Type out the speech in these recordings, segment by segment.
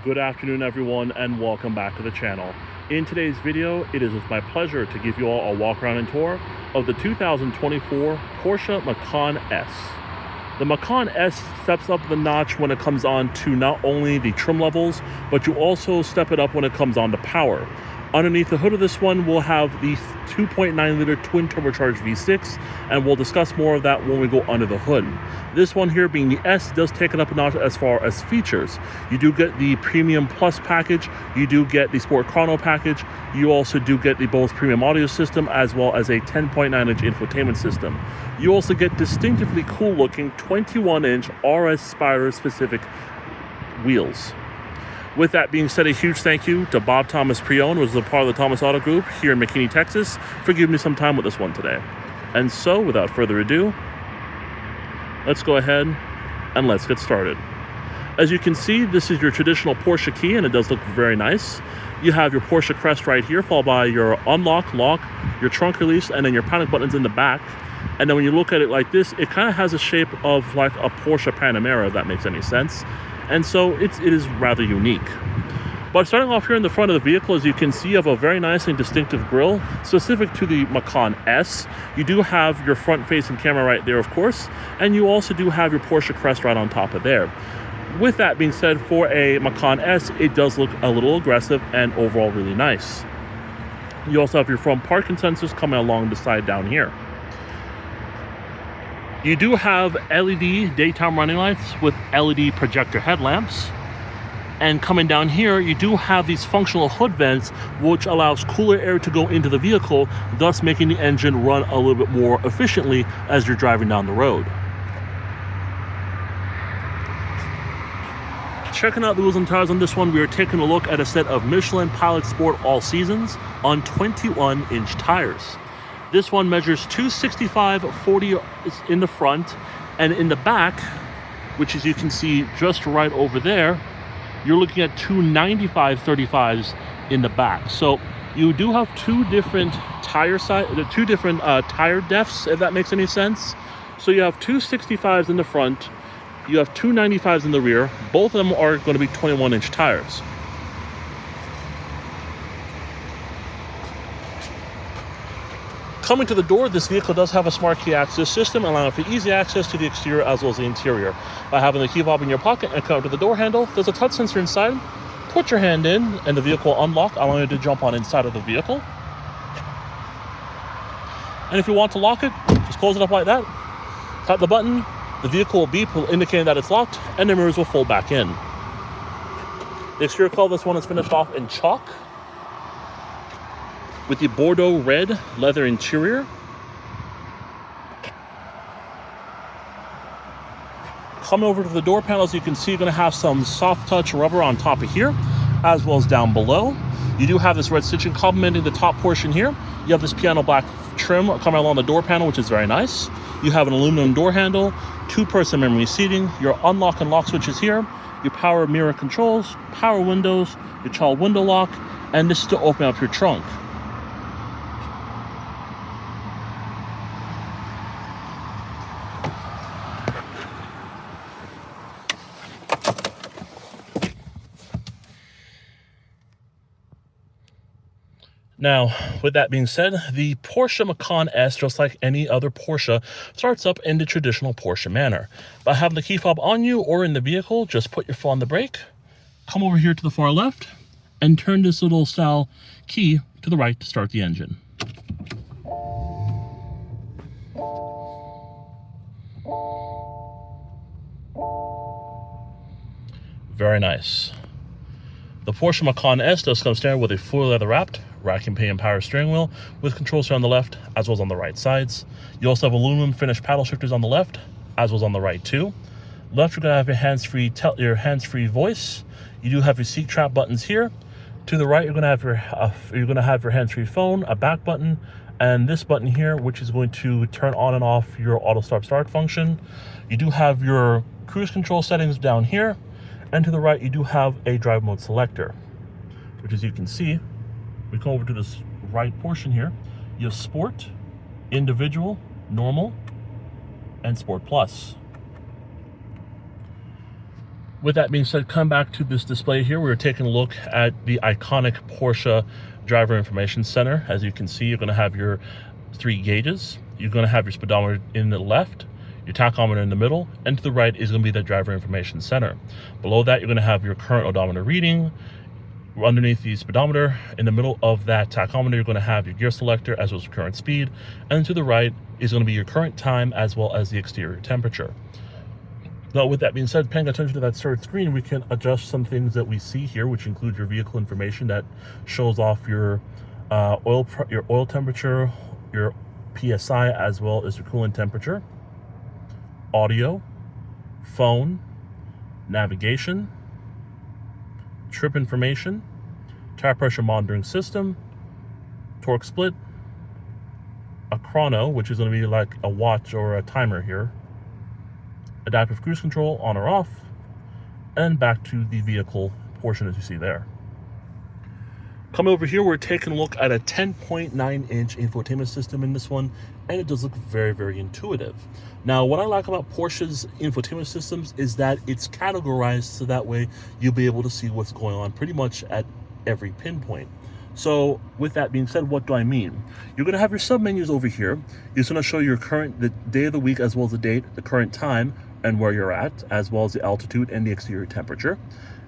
Good afternoon, everyone, and welcome back to the channel. In today's video, it is with my pleasure to give you all a walk around and tour of the 2024 Porsche Macan S. The Macan S steps up the notch when it comes on to not only the trim levels, but you also step it up when it comes on to power. Underneath the hood of this one, we'll have the 2.9-liter twin turbocharged V6, and we'll discuss more of that when we go under the hood. This one here, being the S, does take it up a notch as far as features. You do get the Premium Plus package, you do get the Sport Chrono package, you also do get the Bose Premium Audio system, as well as a 10.9-inch infotainment system. You also get distinctively cool-looking 21-inch RS Spyder specific wheels. With that being said, a huge thank you to Bob Thomas Pre-Owned, who is a part of the Thomas Auto Group here in McKinney, Texas, for giving me some time with this one today. And so, without further ado, let's go ahead and let's get started. As you can see, this is your traditional Porsche key, and it does look very nice. You have your Porsche crest right here, followed by your unlock, lock, your trunk release, and then your panic buttons in the back. And then when you look at it like this, it kind of has a shape of like a Porsche Panamera, if that makes any sense. And so it is rather unique. But starting off here in the front of the vehicle, as you can see, you have a very nice and distinctive grille specific to the Macan S. You do have your front-facing camera right there, of course, and you also do have your Porsche crest right on top of there. With that being said, for a Macan S, it does look a little aggressive and overall really nice. You also have your front parking sensors coming along the side down here. You do have LED daytime running lights with LED projector headlamps. And coming down here, you do have these functional hood vents, which allows cooler air to go into the vehicle, thus making the engine run a little bit more efficiently as you're driving down the road. Checking out the wheels and tires on this one, we are taking a look at a set of Michelin Pilot Sport All Seasons on 21-inch tires. This one measures 265/40 in the front, and in the back, which as you can see just right over there, you're looking at 295/35s in the back. So you do have two different tire tire depths, if that makes any sense. So you have 265s in the front, you have 295s in the rear. Both of them are going to be 21-inch tires. Coming to the door, this vehicle does have a smart key access system, allowing for easy access to the exterior as well as the interior. By having the key fob in your pocket and come to the door handle, there's a touch sensor inside. Put your hand in and the vehicle will unlock, allowing you to jump on inside of the vehicle. And if you want to lock it, just close it up like that. Tap the button, the vehicle will beep, indicating that it's locked, and the mirrors will fold back in. The exterior color of this one is finished off in chalk, with the Bordeaux Red leather interior. Coming over to the door panels, you can see you're going to have some soft touch rubber on top of here, as well as down below. You do have this red stitching complementing the top portion here. You have this piano black trim coming along the door panel, which is very nice. You have an aluminum door handle, 2-person memory seating, your unlock and lock switches here, your power mirror controls, power windows, your child window lock, and this is to open up your trunk. Now, with that being said, the Porsche Macan S, just like any other Porsche, starts up in the traditional Porsche manner. By having the key fob on you or in the vehicle, just put your foot on the brake, come over here to the far left, and turn this little style key to the right to start the engine. Very nice. The Porsche Macan S does come standard with a fully leather wrapped rack and pinion power steering wheel with controls here on the left as well as on the right sides. You also have aluminum finished paddle shifters on the left as well as on the right too. Left, you're going to have your hands-free voice. You do have your seat trap buttons here. To the right, you're going to have your hands-free phone, a back button, and this button here, which is going to turn on and off your auto start function. You do have your cruise control settings down here. And to the right, you do have a drive mode selector, which, as you can see, we come over to this right portion here. You have Sport, Individual, Normal, and Sport Plus. With that being said, come back to this display here. We're taking a look at the iconic Porsche Driver Information Center. As you can see, you're going to have your 3 gauges. You're going to have your speedometer in the left, your tachometer in the middle, and to the right is going to be the Driver Information Center. Below that, you're going to have your current odometer reading. Underneath the speedometer, in the middle of that tachometer, you're going to have your gear selector as well as your current speed. And to the right is going to be your current time as well as the exterior temperature. Now, with that being said, paying attention to that third screen, we can adjust some things that we see here, which include your vehicle information that shows off your oil temperature, your PSI, as well as your coolant temperature, audio, phone, navigation, trip information, tire pressure monitoring system, torque split, a chrono, which is going to be like a watch or a timer here, adaptive cruise control on or off, and back to the vehicle portion as you see there. Coming over here, we're taking a look at a 10.9-inch infotainment system in this one, and it does look very, very intuitive. Now, what I like about Porsche's infotainment systems is that it's categorized so that way you'll be able to see what's going on pretty much at every pinpoint. So with that being said, what do I mean? You're going to have your submenus over here. It's going to show your the day of the week as well as the date, the current time, and where you're at, as well as the altitude and the exterior temperature.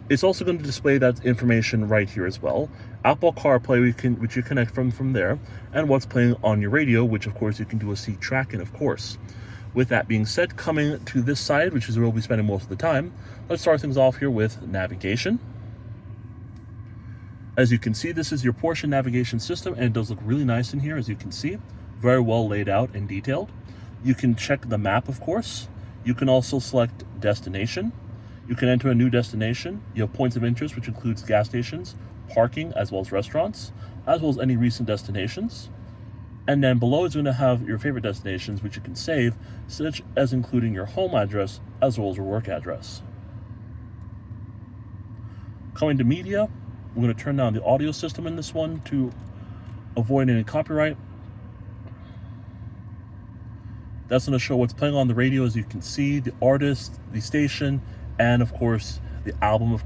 It's also going to display that information right here as well. Apple CarPlay, which you connect from there, and what's playing on your radio, which of course you can do a seat tracking, of course. With that being said, coming to this side, which is where we'll be spending most of the time, let's start things off here with navigation. As you can see, this is your Porsche navigation system, and it does look really nice in here, as you can see. Very well laid out and detailed. You can check the map, of course. You can also select destination. You can enter a new destination. You have points of interest, which includes gas stations, parking, as well as restaurants, as well as any recent destinations. And then below is going to have your favorite destinations, which you can save, such as including your home address, as well as your work address. Coming to media, we're going to turn down the audio system in this one to avoid any copyright. That's going to show what's playing on the radio, as you can see, the artist, the station, and of course the album. Of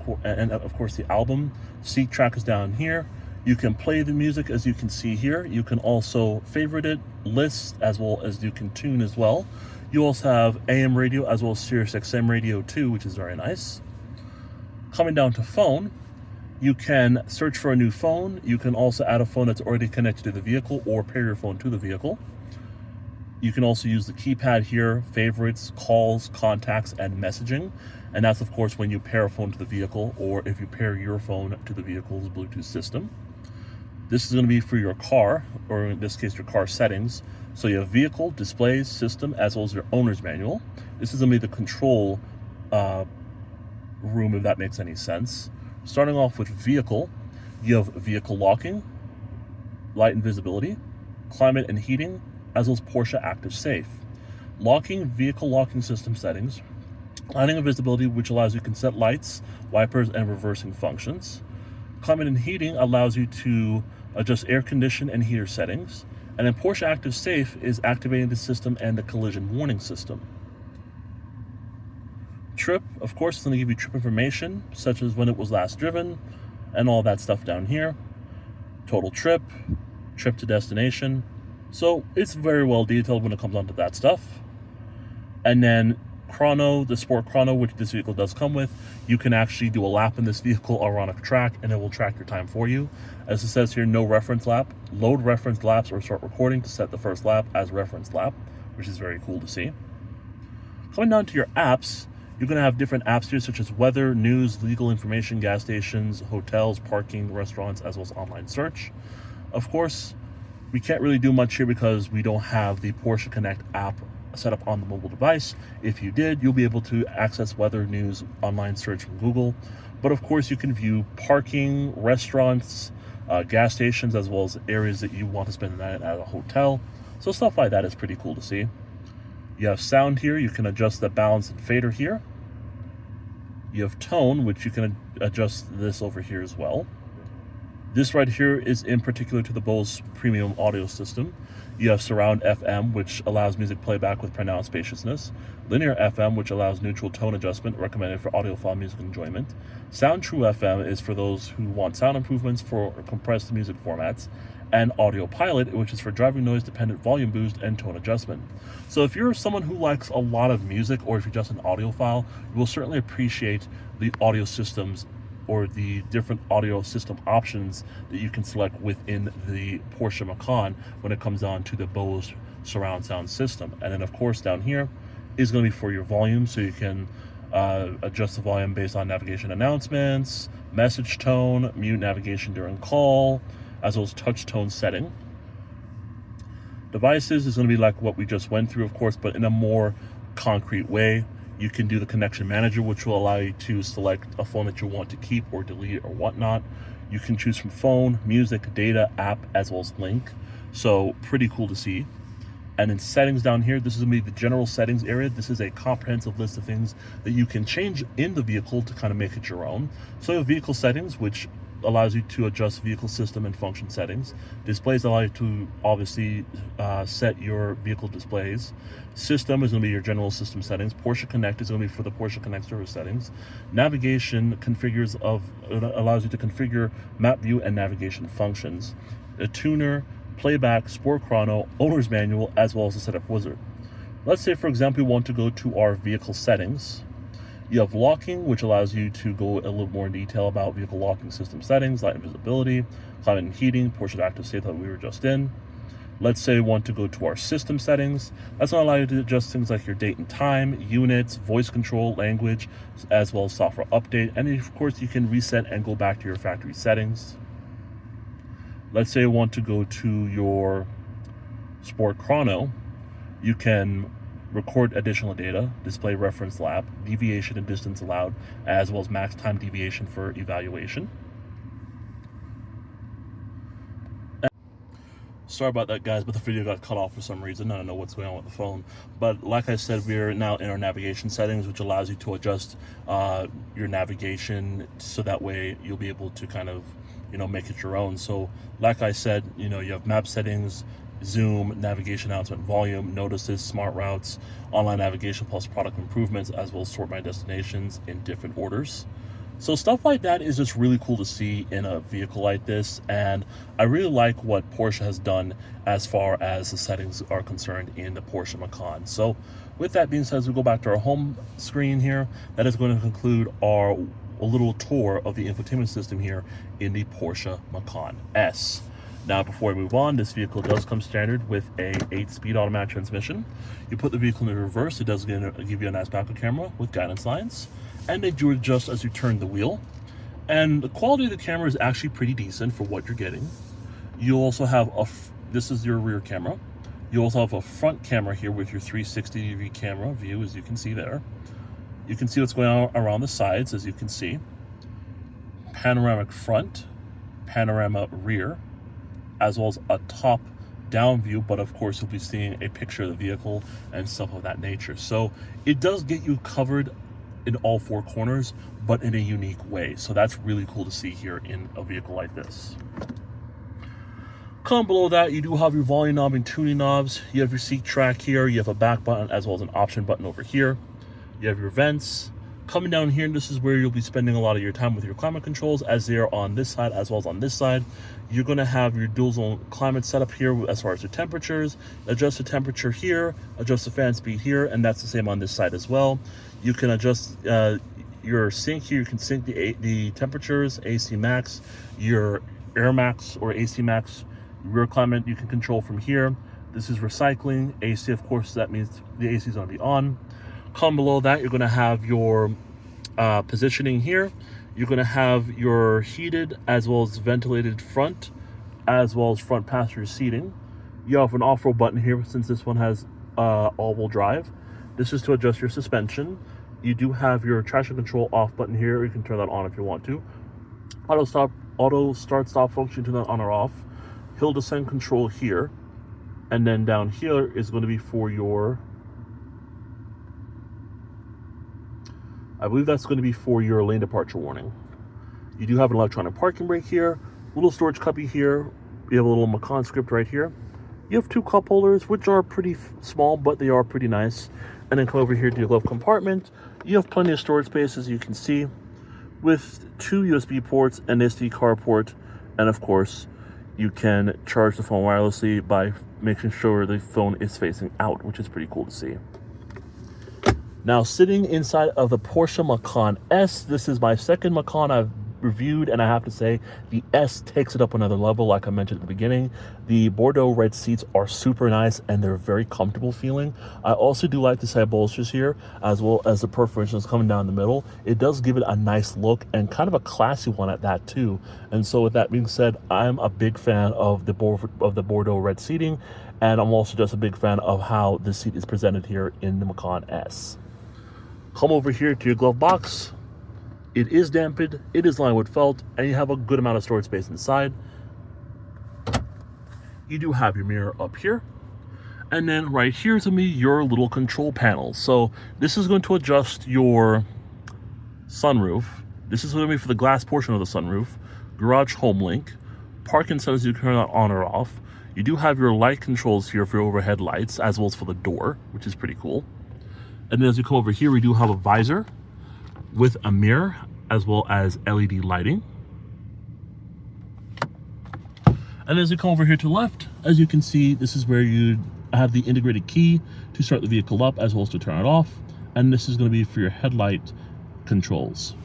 course the album. Seat track is down here. You can play the music, as you can see here. You can also favorite it, list, as well as you can tune as well. You also have AM radio as well as Sirius XM radio too, which is very nice. Coming down to phone, you can search for a new phone. You can also add a phone that's already connected to the vehicle or pair your phone to the vehicle. You can also use the keypad here, favorites, calls, contacts, and messaging. And that's, of course, when you pair a phone to the vehicle or if you pair your phone to the vehicle's Bluetooth system. This is going to be for your car, or in this case, your car settings. So you have vehicle, displays, system, as well as your owner's manual. This is going to be the control room, if that makes any sense. Starting off with vehicle, you have vehicle locking, light and visibility, climate and heating, as well as Porsche Active Safe. Locking, vehicle locking system settings, lighting and visibility, which allows you to set lights, wipers, and reversing functions. Climate and heating allows you to adjust air condition and heater settings. And then Porsche Active Safe is activating the system and the collision warning system. Trip, of course, is going to give you trip information, such as when it was last driven, and all that stuff down here. Total trip, trip to destination. So it's very well detailed when it comes onto that stuff. And then chrono, the sport chrono, which this vehicle does come with, you can actually do a lap in this vehicle or on a track, and it will track your time for you. As it says here, no reference lap. Load reference laps or start recording to set the first lap as reference lap, which is very cool to see. Coming down to your apps, you're going to have different apps here, such as weather, news, legal information, gas stations, hotels, parking, restaurants, as well as online search. Of course, we can't really do much here because we don't have the Porsche Connect app set up on the mobile device. If you did, you'll be able to access weather, news, online search from Google. But of course, you can view parking, restaurants, gas stations, as well as areas that you want to spend the night at a hotel. So stuff like that is pretty cool to see. You have sound here. You can adjust the balance and fader here. You have tone, which you can adjust this over here as well. This right here is in particular to the Bose premium audio system. You have surround FM, which allows music playback with pronounced spaciousness. Linear FM, which allows neutral tone adjustment, recommended for audiophile music enjoyment. Sound True FM is for those who want sound improvements for compressed music formats. And Audio Pilot, which is for driving noise dependent volume boost and tone adjustment. So if you're someone who likes a lot of music, or if you're just an audiophile, you will certainly appreciate the audio systems or the different audio system options that you can select within the Porsche Macan when it comes down to the Bose surround sound system. And then of course down here is going to be for your volume, so you can adjust the volume based on navigation announcements, message tone, mute navigation during call, as well as touch tone setting. Devices is going to be like what we just went through, of course, but in a more concrete way. You can do the connection manager, which will allow you to select a phone that you want to keep or delete or whatnot. You can choose from phone, music, data, app, as well as link. So pretty cool to see. And in settings down here, this is going to be the general settings area. This is a comprehensive list of things that you can change in the vehicle to kind of make it your own. So you have vehicle settings, which allows you to adjust vehicle system and function settings. Displays allow you to obviously set your vehicle displays. System is going to be your general system settings. Porsche Connect is going to be for the Porsche Connect service settings. Navigation allows you to configure map view and navigation functions. A tuner, playback, sport chrono, owner's manual, as well as a setup wizard. Let's say, for example, we want to go to our vehicle settings. You have locking, which allows you to go a little more in detail about vehicle locking system settings, light and visibility, climate and heating, Porsche active state that we were just in. Let's say we want to go to our system settings. That's going to allow you to adjust things like your date and time, units, voice control, language, as well as software update. And of course, you can reset and go back to your factory settings. Let's say you want to go to your sport chrono. You can record additional data, display reference lap, deviation and distance allowed, as well as max time deviation for evaluation. Sorry about that, guys, but the video got cut off for some reason. I don't know what's going on with the phone. But like I said, we're now in our navigation settings, which allows you to adjust your navigation so that way you'll be able to kind of, make it your own. So like I said, you have map settings, zoom, navigation announcement, volume, notices, smart routes, online navigation plus product improvements, as well as sort my destinations in different orders. So stuff like that is just really cool to see in a vehicle like this, and I really like what Porsche has done as far as the settings are concerned in the Porsche Macan. So with that being said, as we go back to our home screen here, that is going to conclude our little tour of the infotainment system here in the Porsche Macan S. Now, before we move on, this vehicle does come standard with a 8-speed automatic transmission. You put the vehicle in reverse, it does give you a nice backup camera with guidance lines, and they do adjust as you turn the wheel. And the quality of the camera is actually pretty decent for what you're getting. You also have this is your rear camera. You also have a front camera here with your 360-degree camera view, as you can see there. You can see what's going on around the sides, as you can see. Panoramic front, panorama rear, as well as a top-down view, but of course you'll be seeing a picture of the vehicle and stuff of that nature. So it does get you covered in all four corners, but in a unique way. So that's really cool to see here in a vehicle like this. Come below that, you do have your volume knob and tuning knobs. You have your seat track here. You have a back button as well as an option button over here. You have your vents. Coming down here, this is where you'll be spending a lot of your time with your climate controls, as they are on this side as well as on this side. You're going to have your dual zone climate setup here as far as the temperatures. Adjust the temperature here, adjust the fan speed here, and that's the same on this side as well. You can adjust your sync here. You can sync the temperatures, AC max, your air max or AC max, rear climate you can control from here. This is recycling. AC, of course, that means the AC is going to be on. Come below that, you're going to have your positioning here. You're going to have your heated as well as ventilated front, as well as front passenger seating. You have an off-road button here since this one has all-wheel drive. This is to adjust your suspension. You do have your traction control off button here. You can turn that on if you want to. Auto start stop function, turn that on or off. Hill descent control here. And then down here is going to be for your, I believe that's going to be for your lane departure warning. You do have an electronic parking brake here, Little storage cubby here. You have a little Macan script right here. You have 2 cup holders, which are pretty small, but they are pretty nice. And then come over here to your glove compartment. You have plenty of storage space, as you can see, with 2 USB ports, an SD card port, and of course, you can charge the phone wirelessly by making sure the phone is facing out, which is pretty cool to see. Now, sitting inside of the Porsche Macan S, this is my second Macan I've reviewed, and I have to say the S takes it up another level. Like I mentioned at the beginning, the Bordeaux Red seats are super nice and they're very comfortable feeling. I also do like the side bolsters here, as well as the perforations coming down the middle. It does give it a nice look and kind of a classy one at that too. And so with that being said, I'm a big fan of the Bordeaux Red seating, and I'm also just a big fan of how the seat is presented here in the Macan S. Come over here to your glove box. It is dampened, it is lined with felt, and you have a good amount of storage space inside. You do have your mirror up here. And then right here is going to be your little control panel. So this is going to adjust your sunroof. This is going to be for the glass portion of the sunroof. Garage home link. Parking sensors you can turn that on or off. You do have your light controls here for your overhead lights, as well as for the door, which is pretty cool. And then as you come over here, we do have a visor with a mirror, as well as LED lighting. And as you come over here to the left, as you can see, this is where you have the integrated key to start the vehicle up, as well as to turn it off. And this is going to be for your headlight controls.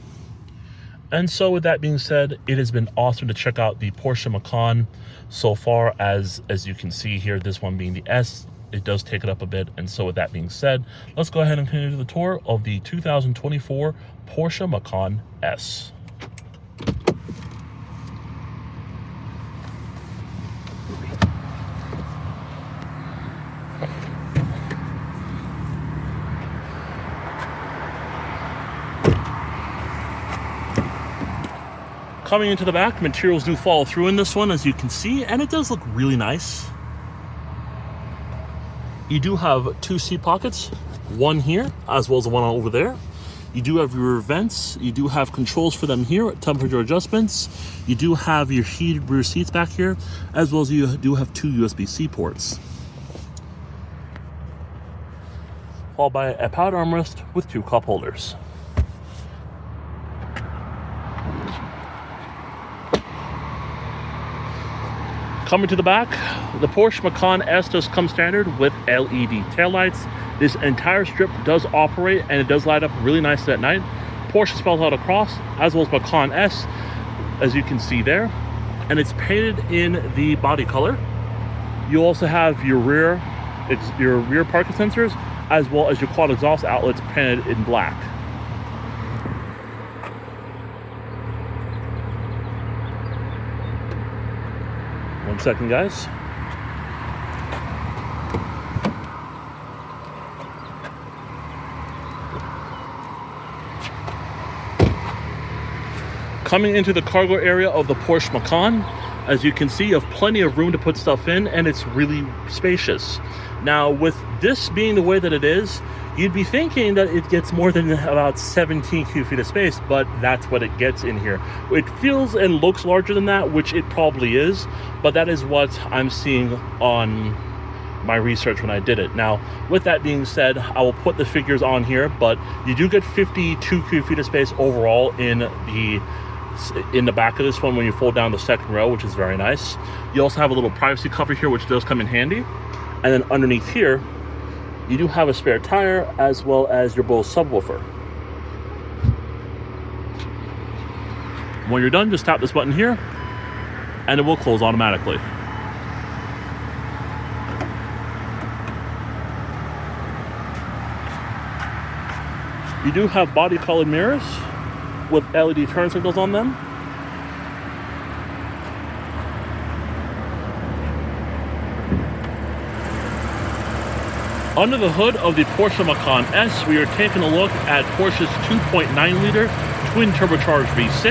And so with that being said, it has been awesome to check out the Porsche Macan so far. As you can see here, this one being the S, it does take it up a bit. And so with that being said, let's go ahead and continue the tour of the 2024 Porsche Macan S. Coming into the back, materials do follow through in this one, as you can see, and it does look really nice. You do have 2 seat pockets, one here, as well as the one over there. You do have your vents. You do have controls for them here, temperature adjustments. You do have your heated rear seats back here, as well as you do have 2 USB-C ports. Followed by a powered armrest with 2 cup holders. Coming to the back, the Porsche Macan S does come standard with LED taillights. This entire strip does operate, and it does light up really nicely at night. Porsche spells out across, as well as Macan S, as you can see there. And it's painted in the body color. You also have your rear parking sensors, as well as your quad exhaust outlets painted in black. One second, guys. Coming into the cargo area of the Porsche Macan, as you can see, you have plenty of room to put stuff in, and it's really spacious. Now, with this being the way that it is, you'd be thinking that it gets more than about 17 cubic feet of space, but that's what it gets in here. It feels and looks larger than that, which it probably is, but that is what I'm seeing on my research when I did it. Now, with that being said, I will put the figures on here, but you do get 52 cubic feet of space overall in the back of this one when you fold down the second row, which is very nice. You also have a little privacy cover here, which does come in handy. And then underneath here, you do have a spare tire, as well as your Bose subwoofer. When you're done, just tap this button here, and it will close automatically. You do have body colored mirrors with LED turn signals on them. Under the hood of the Porsche Macan S, we are taking a look at Porsche's 2.9-liter twin turbocharged V6.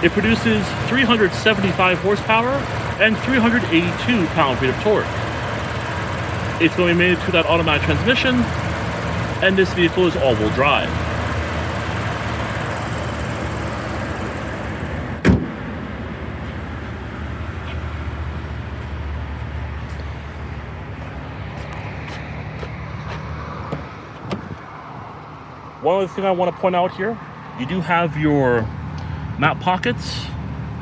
It produces 375 horsepower and 382 pound-feet of torque. It's going to be made to that automatic transmission, and this vehicle is all-wheel drive. one other thing I want to point out here, you do have your map pockets,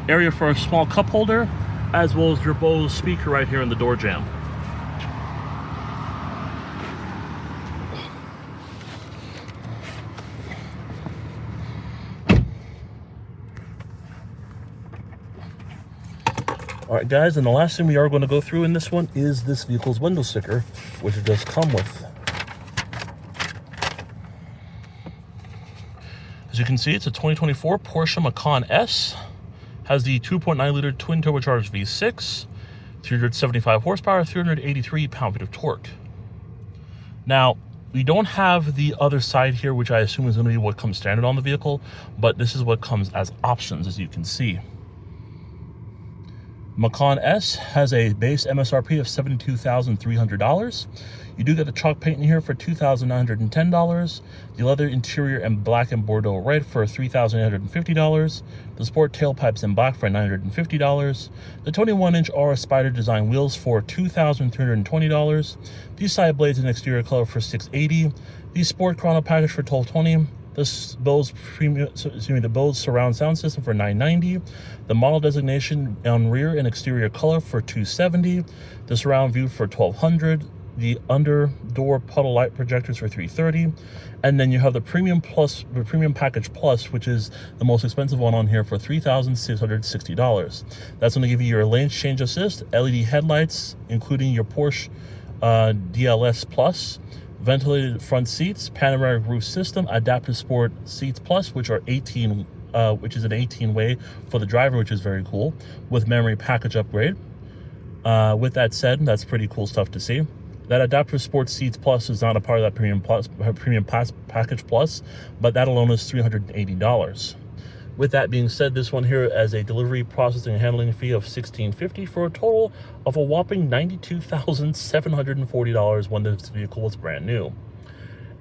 area for a small cup holder, as well as your Bose speaker right here in the door jamb. All right, guys, and the last thing we are going to go through in this one is this vehicle's window sticker, which it does come with. As you can see, it's a 2024 Porsche Macan S. Has the 2.9-liter twin turbocharged V6, 375 horsepower, 383 pound-feet of torque. Now, we don't have the other side here, which I assume is going to be what comes standard on the vehicle, but this is what comes as options, as you can see. Macan S has a base MSRP of $72,300. You do get the chalk paint in here for $2,910. The leather interior in black and Bordeaux Red for $3,850. The sport tailpipes in black for $950. The 21-inch RS Spider design wheels for $2,320. These side blades in exterior color for $680. The sport chrono package for $1,220. The Bose surround sound system for $990. The model designation on rear and exterior color for $270. The surround view for $1,200. The under door puddle light projectors for $330. And then you have the premium package plus, which is the most expensive one on here, for $3,660. That's going to give you your lane change assist, LED headlights, including your Porsche DLS Plus, ventilated front seats, panoramic roof system, adaptive sport seats plus, which are 18, which is an 18-way for the driver, which is very cool, with memory package upgrade. With that said, that's pretty cool stuff to see. That adaptive sport seats plus is not a part of that premium package plus, but that alone is $380. With that being said, this one here has a delivery, processing, and handling fee of $1,650 for a total of a whopping $92,740 when this vehicle was brand new.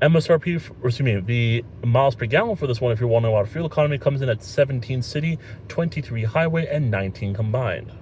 MSRP, or excuse me, the miles per gallon for this one, if you're wondering about fuel economy, comes in at 17 city, 23 highway, and 19 combined.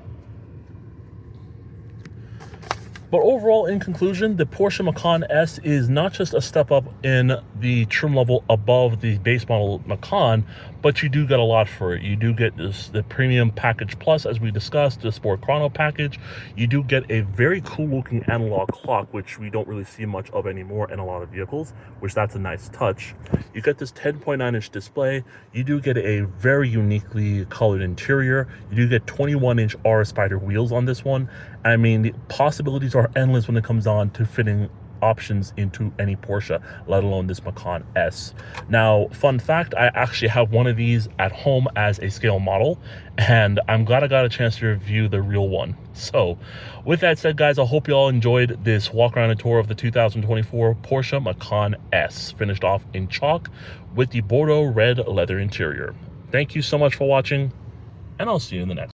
But overall, in conclusion, the Porsche Macan S is not just a step up in the trim level above the base model Macan, but you do get a lot for it. You do get the premium package plus, as we discussed, the sport chrono package. You do get a very cool looking analog clock, which we don't really see much of anymore in a lot of vehicles, which that's a nice touch. You get this 10.9-inch display. You do get a very uniquely colored interior. You do get 21-inch RS Spider wheels on this one. I mean, the possibilities are endless when it comes on to fitting options into any Porsche, let alone this Macan S. Now, fun fact, I actually have one of these at home as a scale model, and I'm glad I got a chance to review the real one. So, with that said, guys, I hope you all enjoyed this walk around and tour of the 2024 Porsche Macan S, finished off in chalk with the Bordeaux Red leather interior. Thank you so much for watching, and I'll see you in the next.